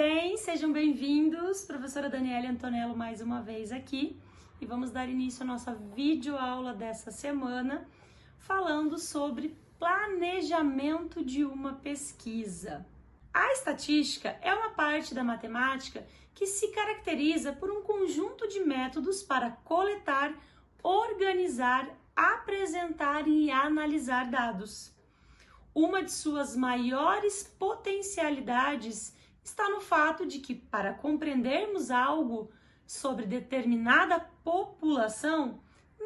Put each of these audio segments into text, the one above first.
bem? Sejam bem-vindos. Professora Daniele Antonello mais uma vez aqui e vamos dar início à nossa videoaula dessa semana falando sobre planejamento de uma pesquisa. A estatística é uma parte da matemática que se caracteriza por um conjunto de métodos para coletar, organizar, apresentar e analisar dados. Uma de suas maiores potencialidades está no fato de que, para compreendermos algo sobre determinada população,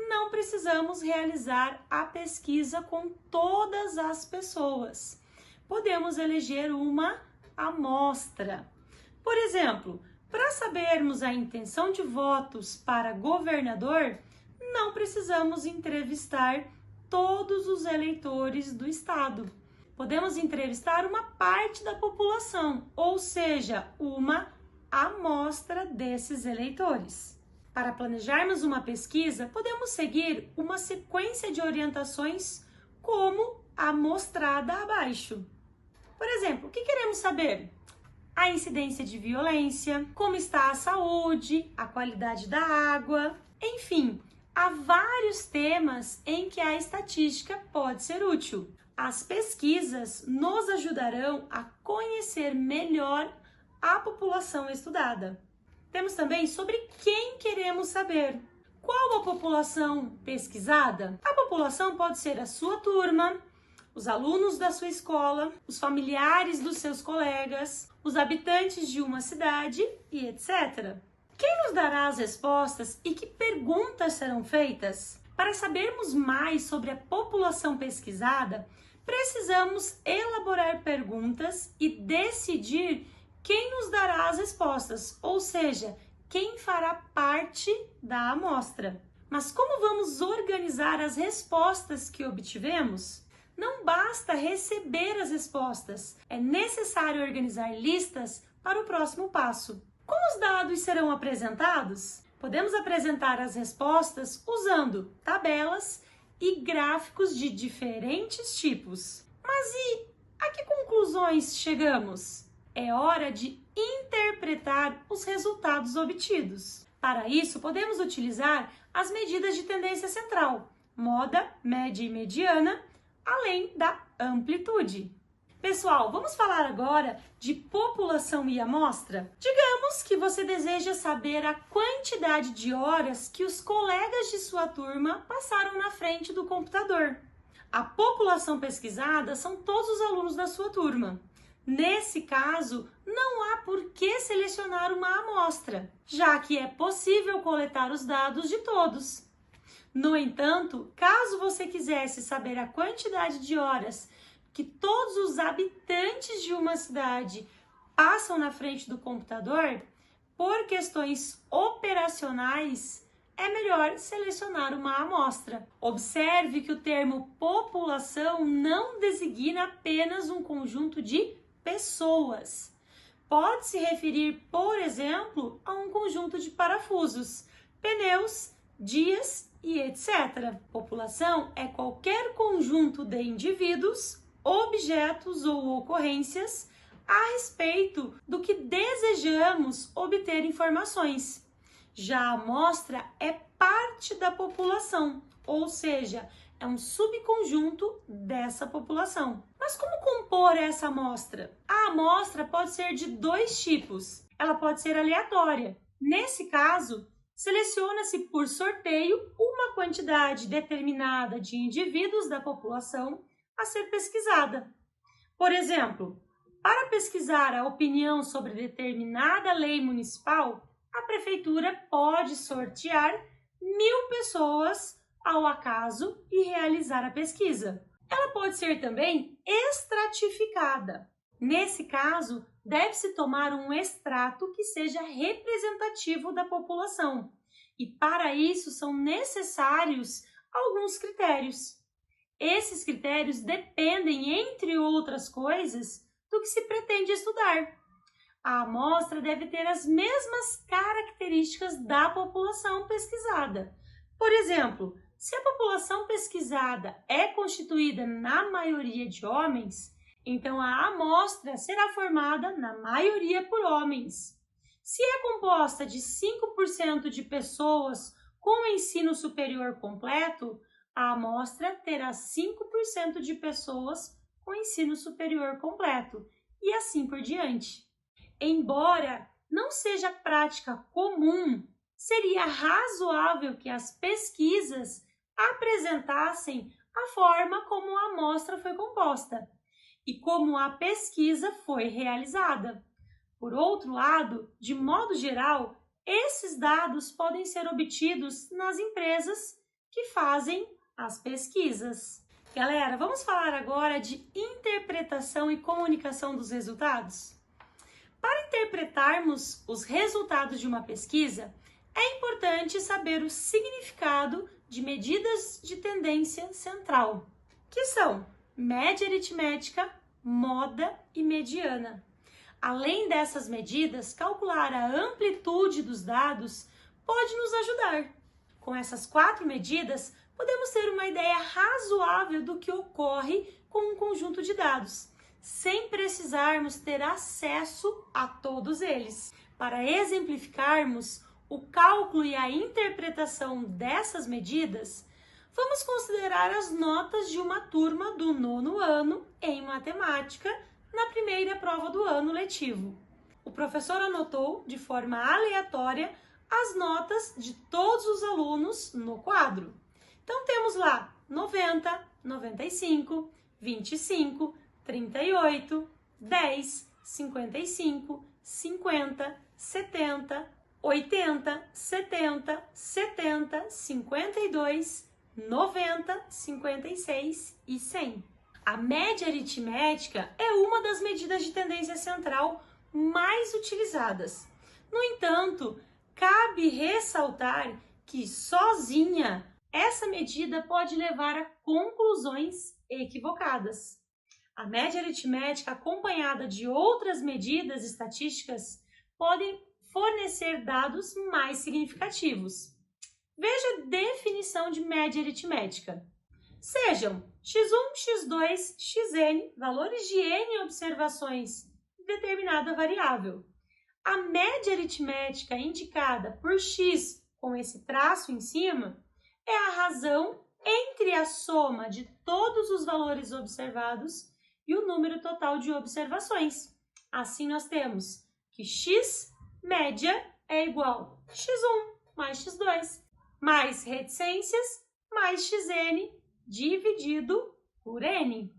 não precisamos realizar a pesquisa com todas as pessoas. Podemos eleger uma amostra. Por exemplo, para sabermos a intenção de votos para governador, não precisamos entrevistar todos os eleitores do estado. Podemos entrevistar uma parte da população, ou seja, uma amostra desses eleitores. Para planejarmos uma pesquisa, podemos seguir uma sequência de orientações como a mostrada abaixo. Por exemplo, o que queremos saber? A incidência de violência, como está a saúde, a qualidade da água, enfim, há vários temas em que a estatística pode ser útil. As pesquisas nos ajudarão a conhecer melhor a população estudada. Temos também sobre quem queremos saber. Qual a população pesquisada? A população pode ser a sua turma, os alunos da sua escola, os familiares dos seus colegas, os habitantes de uma cidade e etc. Quem nos dará as respostas e que perguntas serão feitas? Para sabermos mais sobre a população pesquisada, precisamos elaborar perguntas e decidir quem nos dará as respostas, ou seja, quem fará parte da amostra. Mas como vamos organizar as respostas que obtivemos? Não basta receber as respostas, é necessário organizar listas para o próximo passo. Como os dados serão apresentados? Podemos apresentar as respostas usando tabelas e gráficos de diferentes tipos. Mas e a que conclusões chegamos? É hora de interpretar os resultados obtidos. Para isso, podemos utilizar as medidas de tendência central, moda, média e mediana, além da amplitude. Pessoal, vamos falar agora de população e amostra? Digamos que você deseja saber a quantidade de horas que os colegas de sua turma passaram na frente do computador. A população pesquisada são todos os alunos da sua turma. Nesse caso, não há por que selecionar uma amostra, já que é possível coletar os dados de todos. No entanto, caso você quisesse saber a quantidade de horas que todos os habitantes de uma cidade passam na frente do computador, por questões operacionais, é melhor selecionar uma amostra. Observe que o termo população não designa apenas um conjunto de pessoas. Pode se referir, por exemplo, a um conjunto de parafusos, pneus, dias e etc. População é qualquer conjunto de indivíduos, objetos ou ocorrências a respeito do que desejamos obter informações. Já a amostra é parte da população, ou seja, é um subconjunto dessa população. Mas como compor essa amostra? A amostra pode ser de dois tipos. Ela pode ser aleatória. Nesse caso, seleciona-se por sorteio uma quantidade determinada de indivíduos da população a ser pesquisada. Por exemplo, para pesquisar a opinião sobre determinada lei municipal, a prefeitura pode sortear 1000 pessoas ao acaso e realizar a pesquisa. Ela pode ser também estratificada. Nesse caso, deve-se tomar um extrato que seja representativo da população. E para isso são necessários alguns critérios. Esses critérios dependem, entre outras coisas, do que se pretende estudar. A amostra deve ter as mesmas características da população pesquisada. Por exemplo, se a população pesquisada é constituída na maioria de homens, Então, a amostra será formada, na maioria, por homens. Se é composta de 5% de pessoas com ensino superior completo, a amostra terá 5% de pessoas com ensino superior completo, e assim por diante. Embora não seja prática comum, seria razoável que as pesquisas apresentassem a forma como a amostra foi composta e como a pesquisa foi realizada. Por outro lado, de modo geral, esses dados podem ser obtidos nas empresas que fazem as pesquisas. Galera, vamos falar agora de interpretação e comunicação dos resultados? Para interpretarmos os resultados de uma pesquisa, é importante saber o significado de medidas de tendência central, que são média aritmética, moda e mediana. Além dessas medidas, calcular a amplitude dos dados pode nos ajudar. Com essas 4 medidas, podemos ter uma ideia razoável do que ocorre com um conjunto de dados, sem precisarmos ter acesso a todos eles. Para exemplificarmos o cálculo e a interpretação dessas medidas, vamos considerar as notas de uma turma do 9º ano em matemática na primeira prova do ano letivo. O professor anotou de forma aleatória as notas de todos os alunos no quadro. Então temos lá 90, 95, 25, 38, 10, 55, 50, 70, 80, 70, 70, 52, 90, 56 e 100. A média aritmética é uma das medidas de tendência central mais utilizadas. No entanto, cabe ressaltar que sozinha essa medida pode levar a conclusões equivocadas. A média aritmética, acompanhada de outras medidas estatísticas, podem fornecer dados mais significativos. Veja a definição de média aritmética. Sejam x1, x2, xn, valores de n observações de determinada variável. A média aritmética indicada por x com esse traço em cima é a razão entre a soma de todos os valores observados e o número total de observações. Assim, nós temos que x média é igual a x1 mais x2 mais reticências mais xn dividido por n.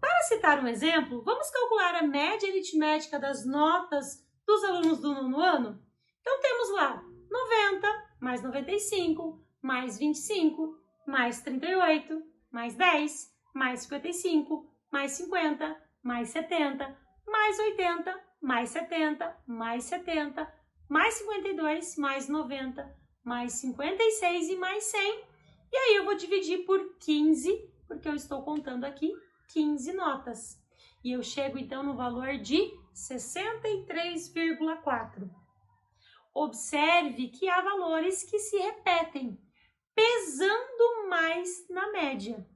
Para citar um exemplo, vamos calcular a média aritmética das notas dos alunos do 9º ano? Então, temos lá 90 mais 95 mais 25 mais 38 mais 10 mais 55 mais 50 mais 70 mais 80 mais 70 mais 70 mais 52 mais 90 mais 56 e mais 100. E aí eu vou dividir por 15, porque eu estou contando aqui 15 notas. E eu chego então no valor de 63,4. Observe que há valores que se repetem, pesando mais na média.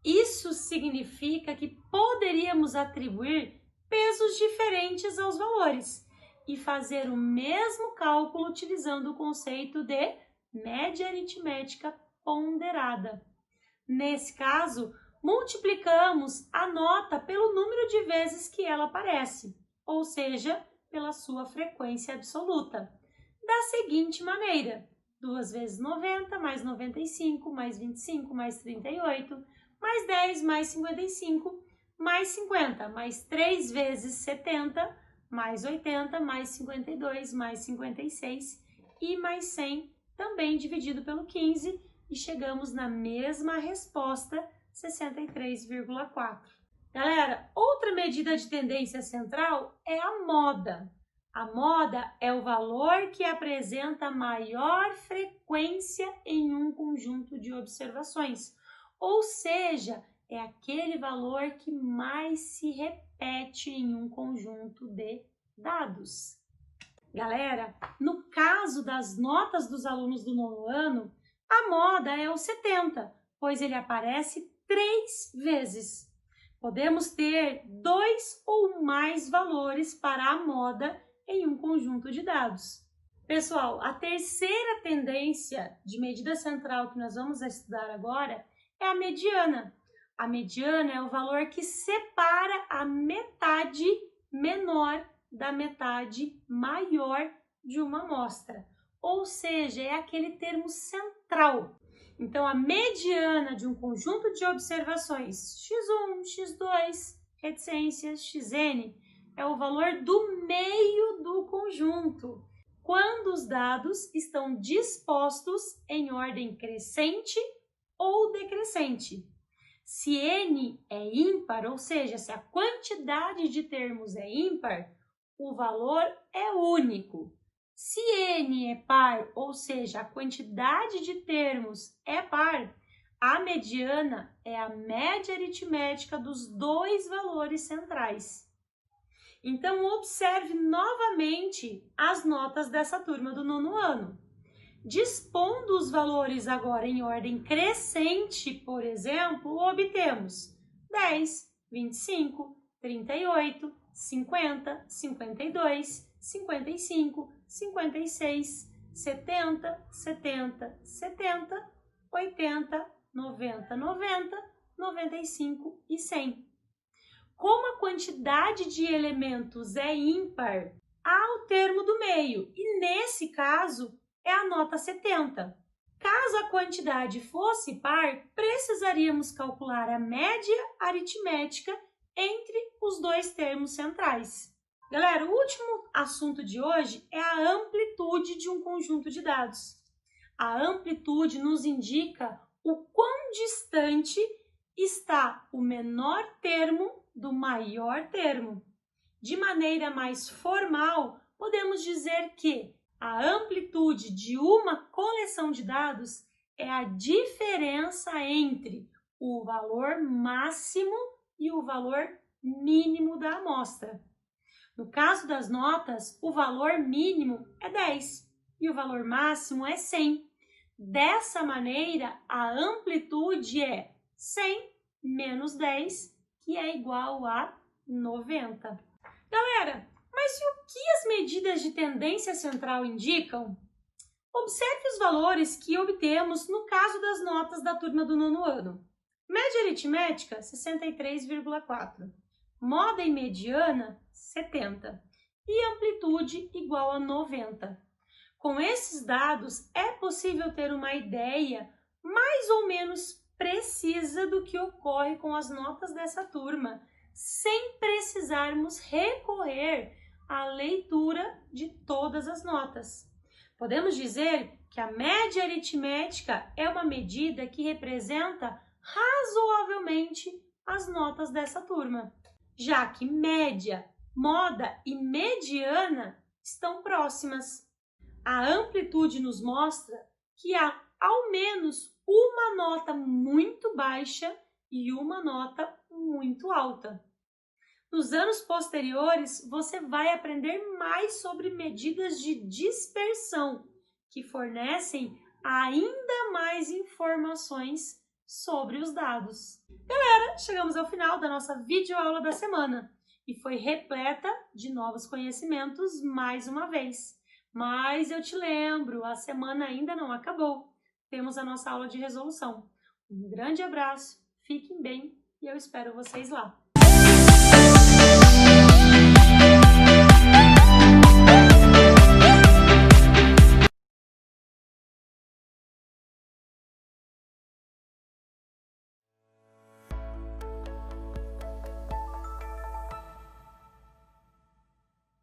Isso significa que poderíamos atribuir pesos diferentes aos valores e fazer o mesmo cálculo utilizando o conceito de média aritmética ponderada. Nesse caso, multiplicamos a nota pelo número de vezes que ela aparece, ou seja, pela sua frequência absoluta. Da seguinte maneira: 2 vezes 90, mais 95, mais 25, mais 38, mais 10, mais 55, mais 50, mais 3 vezes 70, mais 80, mais 52, mais 56 e mais 100, também dividido pelo 15, e chegamos na mesma resposta, 63,4. Galera, outra medida de tendência central é a moda. A moda é o valor que apresenta maior frequência em um conjunto de observações, ou seja, é aquele valor que mais se repete em um conjunto de dados. Galera, no caso das notas dos alunos do 9º ano, a moda é o 70, pois ele aparece 3 vezes. Podemos ter 2 ou mais valores para a moda em um conjunto de dados. Pessoal, a terceira tendência de medida central que nós vamos estudar agora é a mediana. A mediana é o valor que separa a metade menor da metade maior de uma amostra, ou seja, é aquele termo central. Então, a mediana de um conjunto de observações x1, x2, reticências, xn, é o valor do meio do conjunto, quando os dados estão dispostos em ordem crescente ou decrescente. Se n é ímpar, ou seja, se a quantidade de termos é ímpar, o valor é único. Se n é par, ou seja, a quantidade de termos é par, a mediana é a média aritmética dos dois valores centrais. Então, observe novamente as notas dessa turma do nono ano. Dispondo os valores agora em ordem crescente, por exemplo, obtemos 10, 25, 38, 50, 52, 55, 56, 70, 70, 70, 80, 90, 90, 95 e 100. Como a quantidade de elementos é ímpar, há o termo do meio, e nesse caso é a nota 70. Caso a quantidade fosse par, precisaríamos calcular a média aritmética entre os dois termos centrais. Galera, o último assunto de hoje é a amplitude de um conjunto de dados. A amplitude nos indica o quão distante está o menor termo do maior termo. De maneira mais formal, podemos dizer que a amplitude de uma coleção de dados é a diferença entre o valor máximo e o valor mínimo da amostra. No caso das notas, o valor mínimo é 10 e o valor máximo é 100. Dessa maneira, a amplitude é 100 menos 10, que é igual a 90. Galera, mas e o que as medidas de tendência central indicam? Observe os valores que obtemos no caso das notas da turma do nono ano. Média aritmética, 63,4. Moda e mediana, 70. E amplitude igual a 90. Com esses dados, é possível ter uma ideia mais ou menos precisa do que ocorre com as notas dessa turma, sem precisarmos recorrer à leitura de todas as notas. Podemos dizer que a média aritmética é uma medida que representa razoavelmente as notas dessa turma, já que média, moda e mediana estão próximas. A amplitude nos mostra que há ao menos uma nota muito baixa e uma nota muito alta. Nos anos posteriores, você vai aprender mais sobre medidas de dispersão, que fornecem ainda mais informações sobre os dados. Galera, chegamos ao final da nossa videoaula da semana e foi repleta de novos conhecimentos mais uma vez. Mas eu te lembro, a semana ainda não acabou. Temos a nossa aula de resolução. Um grande abraço, fiquem bem e eu espero vocês lá.